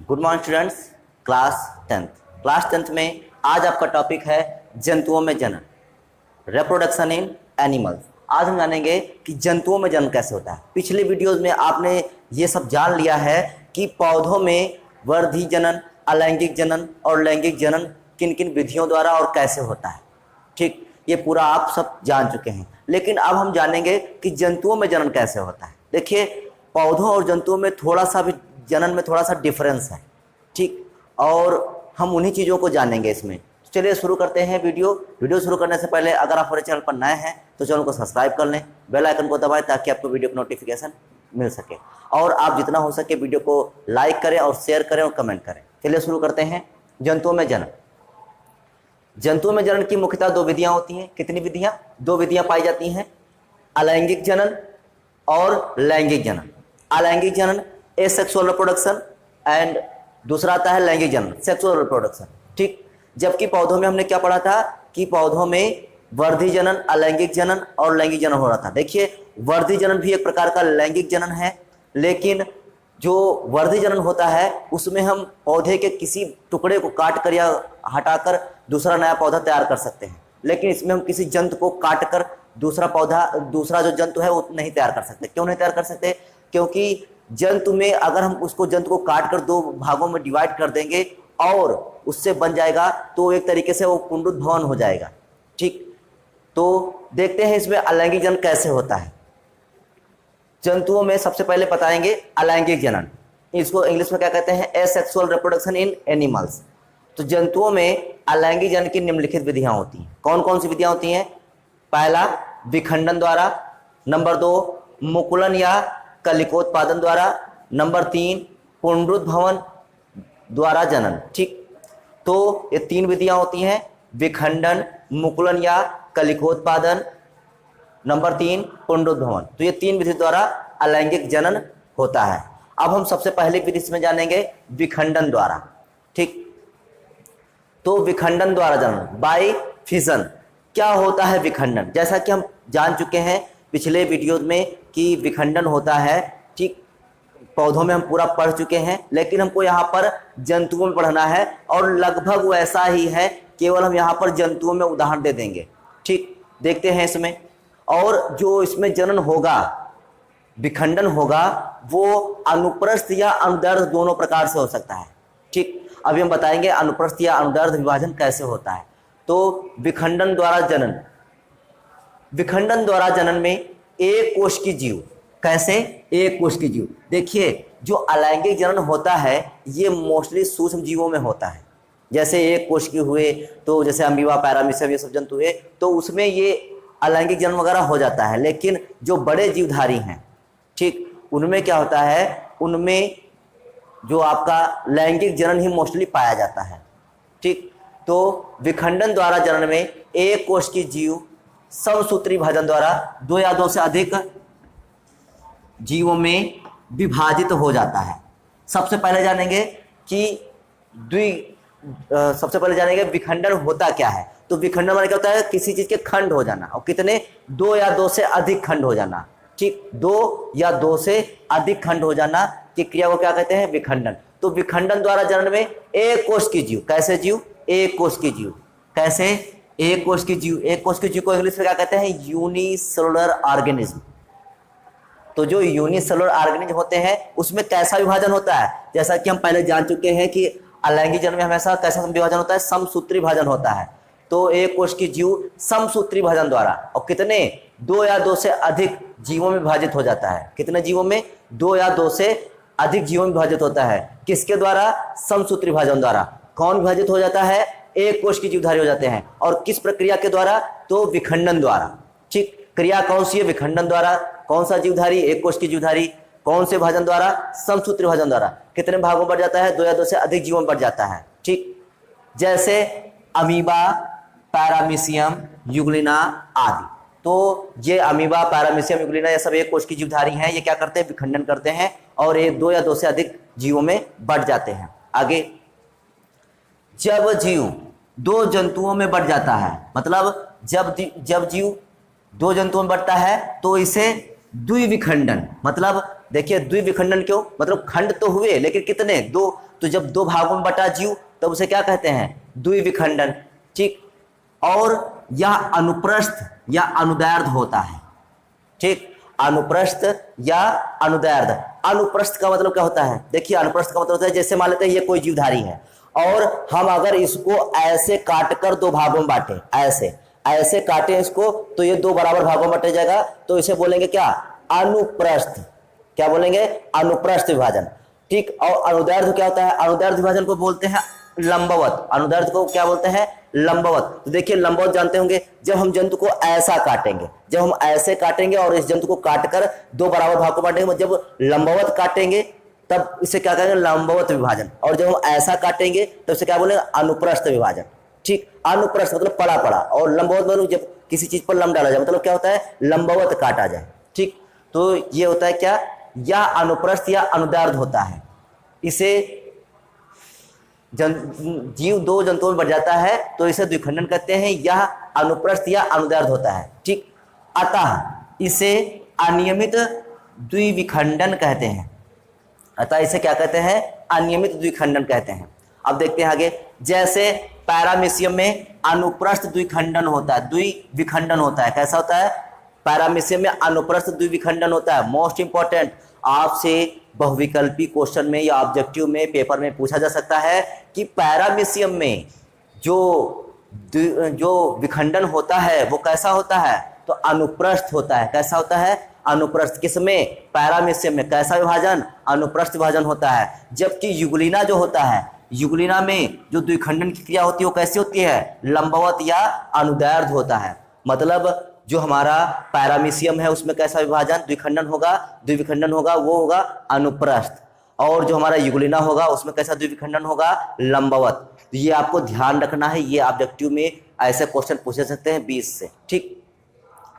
Good morning students. Class tenth में आज आपका टॉपिक है जंतुओं में जनन, रिप्रोडक्शन इन एनिमल्स। आज हम जानेंगे कि जंतुओं में जनन कैसे होता है। पिछले वीडियोस में आपने ये सब जान लिया है कि पौधों में वर्धी जनन, अलैंगिक जनन और लैंगिक जनन किन किन विधियों द्वारा और कैसे होता है। ठीक, ये पूरा आप सब जान चुके हैं। लेकिन अब हम जानेंगे कि जंतुओं में जनन कैसे होता है। देखिए, पौधों और जंतुओं में थोड़ा सा भी जनन में थोड़ा सा डिफरेंस है। ठीक, और हम उन्हीं चीज़ों को जानेंगे इसमें। चलिए शुरू करते हैं वीडियो शुरू करने से पहले अगर आप हमारे चैनल पर नए हैं तो चैनल को सब्सक्राइब कर लें, बेल आइकन को दबाएं ताकि आपको वीडियो की नोटिफिकेशन मिल सके। और आप जितना हो सके वीडियो को लाइक करें और शेयर करें और कमेंट करें। चलिए शुरू करते हैं। जंतुओं में जनन। जंतुओं में जनन की मुख्यतः दो विधियां होती हैं। कितनी विधियां? दो विधियां पाई जाती हैं, अलैंगिक जनन और लैंगिक जनन। अलैंगिक जनन एसेक्सुअल रिप्रोडक्शन एंड दूसरा आता है लैंगिक जनन, सेक्सुअल रिप्रोडक्शन। ठीक, जबकि पौधों में हमने क्या पढ़ा था कि पौधों में वर्धी जनन, अलैंगिक जनन और लैंगिक जनन हो रहा था। देखिए, वर्धी जनन भी एक प्रकार का लैंगिक जनन है, लेकिन जो वर्धी जनन होता है उसमें हम पौधे के किसी टुकड़े को काट कर या हटाकर दूसरा नया पौधा तैयार कर सकते हैं। लेकिन इसमें हम किसी जंतु को काट कर दूसरा जो जंतु है वो नहीं तैयार कर सकते। क्यों नहीं तैयार कर सकते? क्योंकि जंतु में अगर हम उसको जंतु को काट कर दो भागों में डिवाइड कर देंगे और उससे बन जाएगा तो एक तरीके से वो पुनरुत्थ भवन हो जाएगा। ठीक, तो देखते हैं इसमें अलैंगिक जनन कैसे होता है। जंतुओं में सबसे पहले बताएंगे अलैंगिक जनन। इसको इंग्लिश में क्या कहते हैं? Asexual reproduction in animals. तो जंतुओं में अलैंगिक जनन की निम्नलिखित विधियां होती हैं। कौन कौन सी विधियां होती हैं? पहला, विखंडन द्वारा। नंबर 2, मुकुलन या कलिकोत्पादन द्वारा। नंबर 3, पुनरुत्थ भवन द्वारा जनन। ठीक, तो ये तीन विधियां होती हैं, विखंडन, मुकुलन या कलिकोत्पादन, नंबर 3 पुनरुत्थ भवन। तो ये तीन विधि द्वारा अलैंगिक जनन होता है। अब हम सबसे पहले विधि इसमें जानेंगे विखंडन द्वारा। ठीक, तो विखंडन द्वारा जनन बाय फिजन। क्या होता है विखंडन? जैसा कि हम जान चुके हैं पिछले वीडियो में कि विखंडन होता है, ठीक, पौधों में हम पूरा पढ़ चुके हैं, लेकिन हमको यहाँ पर जंतुओं में पढ़ना है और लगभग वैसा ही है, केवल हम यहाँ पर जंतुओं में उदाहरण दे देंगे। ठीक, देखते हैं इसमें। और जो इसमें जनन होगा, विखंडन होगा, वो अनुप्रस्थ या अनुदैर्ध्य दोनों प्रकार से हो सकता है। ठीक, अभी हम बताएंगे अनुप्रस्थ या अनुदैर्ध्य विभाजन कैसे होता है। तो विखंडन द्वारा जनन, विखंडन द्वारा जनन में एक कोश की जीव। कैसे? एक कोश की जीव। देखिए, जो अलैंगिक जनन होता है ये मोस्टली सूक्ष्म जीवों में होता है। जैसे एक कोश के हुए, तो जैसे अमीबा, पैरामीशियम, ये सब जंतु हुए, तो उसमें ये अलैंगिक जनन वगैरह हो जाता है। लेकिन जो बड़े जीवधारी हैं, ठीक, उनमें क्या होता है, उनमें जो आपका लैंगिक जनन ही मोस्टली पाया जाता है। ठीक, तो विखंडन द्वारा जनन में एक कोश की जीव समसूत्री विभाजन द्वारा दो या दो से अधिक जीवों में विभाजित हो जाता है। सबसे पहले जानेंगे विखंडन होता क्या है। तो विखंडन माने क्या होता है? किसी चीज के खंड हो जाना। और कितने? दो या दो से अधिक खंड हो जाना। ठीक, दो या दो से अधिक खंड हो जाना की क्रिया को क्या कहते हैं? विखंडन। तो विखंडन द्वारा जनन में एक कोश की जीव। कैसे जीव? एक कोश की जीव। कैसे? एक कोश की जीव। एक कोश की जीव को इंग्लिश में क्या कहते हैं? Unicellular organism. तो जो यूनिसेलुलर ऑर्गेनिज्म होते हैं उसमें कैसा विभाजन होता है? जैसा कि हम पहले जान चुके हैं कि अलैंगिक जनन में हमेशा कैसा विभाजन होता है? समसूत्री विभाजन होता है। तो एक कोश की जीव समसूत्री विभाजन द्वारा, और कितने? दो या दो से अधिक जीवों में विभाजित हो जाता है। कितने जीवों में? दो या दो से अधिक जीवों में विभाजित होता है। किसके द्वारा? समसूत्री विभाजन द्वारा। कौन विभाजित हो जाता है? एक कोश की जीवधारी हो जाते हैं। और किस प्रक्रिया के द्वारा? तो विखंडन द्वारा। ठीक, क्रिया कौन सी है? विखंडन द्वारा। कौन सा जीवधारी? एक कोश की जीवधारी। कौन से विभाजन द्वारा? समसूत्री विभाजन द्वारा। कितने भागों में बढ़ जाता है? दो या दो से अधिक जीवों में बढ़ जाता है। ठीक, जैसे अमीबा, पैरामीशियम, यूग्लिना आदि। तो ये अमीबा, पैरामीशियम, यूग्लिना ये सब एक कोश की जीवधारी हैं। ये क्या करते हैं? विखंडन करते हैं और ये दो या दो से अधिक जीवों में बढ़ जाते हैं। आगे, जब जीव दो जंतुओं में बढ़ जाता है, मतलब जब जीव दो जंतुओं में बढ़ता है तो इसे द्विविखंडन, मतलब देखिए द्विविखंडन क्यों, मतलब खंड तो हुए लेकिन कितने? दो। तो जब दो भागों में बटा जीव तब उसे क्या कहते हैं, द्विविखंडन। ठीक, और यह अनुप्रस्थ या अनुदैर्ध्य होता है। ठीक, अनुप्रस्थ या अनुदैर्ध्य। अनुप्रस्थ का मतलब क्या होता है, देखिए अनुप्रस्थ का मतलब होता है जैसे मान लेते हैं ये कोई जीवधारी है और हम अगर इसको ऐसे काट कर दो भागों में बांटे, ऐसे काटे इसको तो ये दो बराबर भागों में बटे जाएगा, तो इसे बोलेंगे क्या, अनुप्रस्थ। क्या बोलेंगे, अनुप्रस्थ विभाजन। ठीक, और अनुदैर्ध्य क्या होता है, अनुदैर्ध्य विभाजन को बोलते हैं लंबवत। अनुदैर्ध्य को क्या बोलते हैं, लंबवत। तो देखिए लंबवत जानते होंगे, जब हम जंतु को ऐसा काटेंगे, जब हम ऐसे काटेंगे और इस जंतु को काटकर दो बराबर भागों में बांटेंगे, जब लंबवत काटेंगे तब इसे क्या कहेंगे, लंबवत विभाजन। और जब हम ऐसा काटेंगे तो इसे क्या बोलेंगे, अनुप्रस्थ विभाजन। ठीक, अनुप्रस्थ मतलब पड़ा पड़ा, और लंबवत मतलब जब किसी चीज पर लंब डाला जाए, मतलब क्या होता है, लंबवत काटा जाए। ठीक, तो ये होता है क्या, या अनुप्रस्थ या अनुदैर्ध्य होता है। इसे जीव दो जंतुओं में बढ़ जाता है तो इसे द्विखंडन कहते हैं, यह अनुप्रस्थ या अनुदैर्ध्य होता है। ठीक, अतः इसे अनियमित द्विविखंडन कहते हैं। अतः इसे क्या कहते हैं, अनियमित द्विखंडन कहते हैं। अब देखते हैं आगे, जैसे पैरामीशियम में अनुप्रस्थ द्विखंडन होता है, द्विविखंडन होता है। कैसा होता है, पैरामीशियम में अनुप्रस्थ द्विविखंडन होता है। मोस्ट इंपॉर्टेंट, आपसे बहुविकल्पी क्वेश्चन में या ऑब्जेक्टिव में पेपर में पूछा जा सकता है कि पैरामीशियम में जो विखंडन होता है वो कैसा होता है, तो अनुप्रस्थ होता है। कैसा होता है, अनुप्रस्थ। किसमें, पैरामीशियम में। कैसा विभाजन, अनुप्रस्थ विभाजन होता है। जबकि युगलिना जो होता है, युगलिना में जो द्विखंडन की क्रिया होती है वो कैसी होती है, लंबवत या अनुदैर्ध्य होता है। मतलब जो हमारा पैरामीशियम है उसमें कैसा विभाजन, द्विखंडन होगा, द्विविखंडन होगा, वो होगा अनुप्रस्थ। और जो हमारा युगलिना होगा उसमें कैसा द्विविखंडन होगा, लंबवत। तो ये आपको ध्यान रखना है, ये ऑब्जेक्टिव में ऐसे क्वेश्चन पूछे सकते हैं 20 से। ठीक,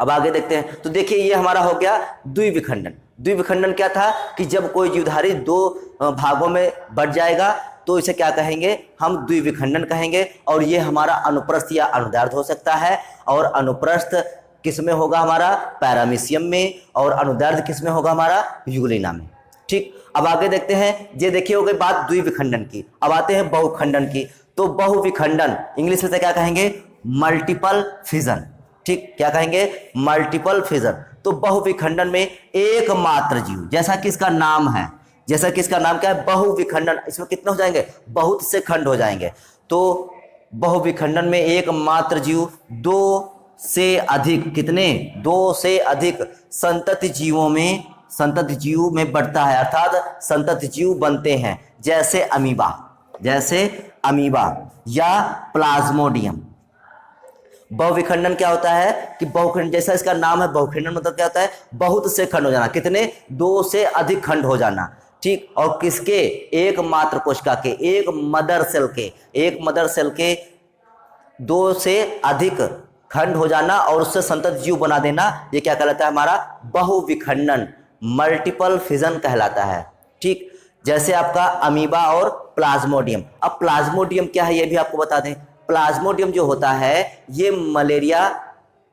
अब आगे देखते हैं। तो देखिए ये हमारा हो गया द्विविखंडन। द्विविखंडन क्या था कि जब कोई जीवधारी दो भागों में बट जाएगा तो इसे क्या कहेंगे, हम द्विविखंडन कहेंगे। और ये हमारा अनुप्रस्थ या अनुदैर्ध्य हो सकता है। और अनुप्रस्थ किस में होगा, हमारा पैरामीशियम में, और अनुदैर्ध्य किस में होगा, हमारा युगलिना में। ठीक, अब आगे देखते हैं। ये देखिए हो गई बात द्विविखंडन की। अब आते हैं बहुखंडन की। तो बहुविखंडन इंग्लिश में क्या कहेंगे, मल्टीपल फिजन। ठीक, क्या कहेंगे, मल्टीपल फिजन। तो बहुविखंडन में एकमात्र जीव, जैसा कि इसका नाम है, जैसा कि इसका नाम क्या है, बहुविखंडन, इसमें कितने हो जाएंगे, बहुत से खंड हो जाएंगे। तो बहुविखंडन में एकमात्र जीव दो से अधिक, कितने, दो से अधिक संतति जीवों में, संतति जीव में बढ़ता है, अर्थात संतति जीव बनते हैं। जैसे अमीबा, जैसे अमीबा या प्लाज्मोडियम। बहुविखंडन क्या होता है कि बहुखंड, जैसा इसका नाम है बहुखंडन, मतलब क्या होता है, बहुत से खंड हो जाना। कितने, दो से अधिक खंड हो जाना। ठीक, और किसके, एक मात्र कोशिका के, एक मदर सेल के, एक मदर सेल के दो से अधिक खंड हो जाना और उससे संतत जीव बना देना, ये क्या कहलाता है, हमारा बहुविखंडन, मल्टीपल फिजन कहलाता है। ठीक, जैसे आपका अमीबा और प्लाज्मोडियम। अब प्लाज्मोडियम क्या है ये भी आपको बता दें। प्लाज्मोडियम जो होता है ये मलेरिया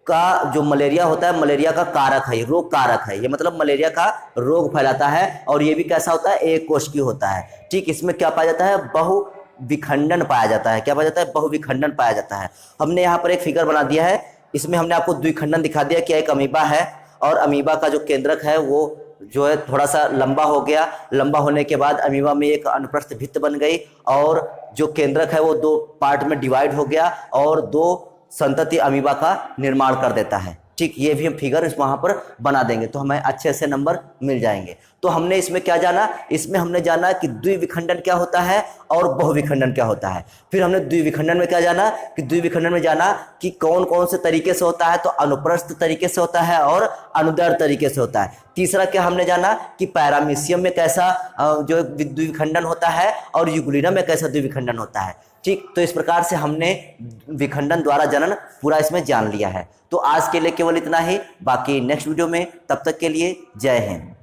का, जो मलेरिया होता है, मलेरिया का कारक है, रोग कारक है ये, मतलब मलेरिया का रोग फैलाता है। और ये भी कैसा होता है, एक कोशिकी होता है। ठीक, इसमें क्या पाया जाता है, बहुविखंडन पाया जाता है। क्या पाया जाता है, बहुविखंडन पाया जाता है। हमने यहाँ पर एक फिगर बना दिया है, इसमें हमने आपको द्विखंडन दिखा दिया कि एक अमीबा है और अमीबा का जो केंद्रक है वो जो है थोड़ा सा लंबा हो गया। लंबा होने के बाद अमीबा में एक अनुप्रस्थ भित्त बन गई और जो केंद्रक है वो दो पार्ट में डिवाइड हो गया और दो संतति अमीबा का निर्माण कर देता है। ठीक, ये भी हम फिगर इस वहां पर बना देंगे तो हमें अच्छे से नंबर मिल जाएंगे। तो हमने इसमें क्या जाना, इसमें हमने जाना कि द्विविखंडन क्या होता है और बहुविखंडन क्या होता है। फिर हमने द्विविखंडन में क्या जाना कि द्विविखंडन में जाना कि कौन कौन से तरीके से होता है, तो अनुप्रस्थ तरीके से होता है और अनुदैर्ध्य तरीके से होता है। तीसरा क्या हमने जाना कि पैरामीशियम में कैसा जो द्विविखंडन होता है और युगुलिना में कैसा द्विविखंडन होता है। ठीक, तो इस प्रकार से हमने विखंडन द्वारा जनन पूरा इसमें जान लिया है। तो आज के लिए केवल इतना ही, बाकी नेक्स्ट वीडियो में, तब तक के लिए जय हिंद।